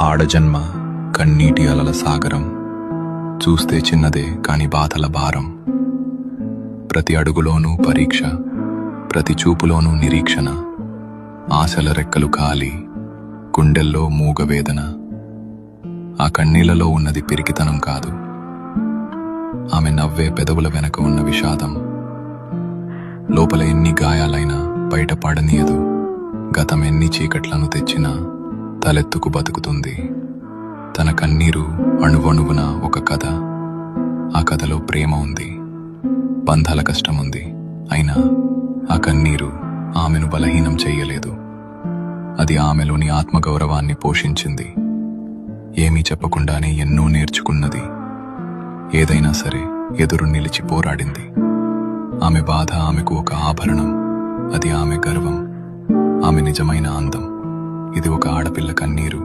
ఆడజన్మ కన్నీటి అలల సాగరం, చూస్తే చిన్నదే కాని బాధల భారం. ప్రతి అడుగులోనూ పరీక్ష, ప్రతి చూపులోనూ నిరీక్షణ. ఆశల రెక్కలు కాలి, గుండెల్లో మూగవేదన. ఆ కన్నీళ్లలో ఉన్నది పిరికితనం కాదు, ఆమె నవ్వే పెదవుల వెనక ఉన్న విషాదం. లోపల ఎన్ని గాయాలైనా బయట పడనీయదు, గతం ఎన్ని చీకట్లను తెచ్చినా తలెత్తుకు బతుకుతుంది. తన కన్నీరు అణువణువున ఒక కథ. ఆ కథలో ప్రేమ ఉంది, బంధాల కష్టముంది. అయినా ఆ కన్నీరు ఆమెను బలహీనం చెయ్యలేదు. అది ఆమెలోని ఆత్మగౌరవాన్ని పోషించింది. ఏమీ చెప్పకుండానే ఎన్నో నేర్చుకున్నది. ఏదైనా సరే ఎదురు నిలిచి పోరాడింది. ఆమె బాధ ఆమెకు ఒక ఆభరణం, అది ఆమె గర్వం, ఆమె నిజమైన అందం. ఇది ఒక ఆడపిల్ల కన్నీరు.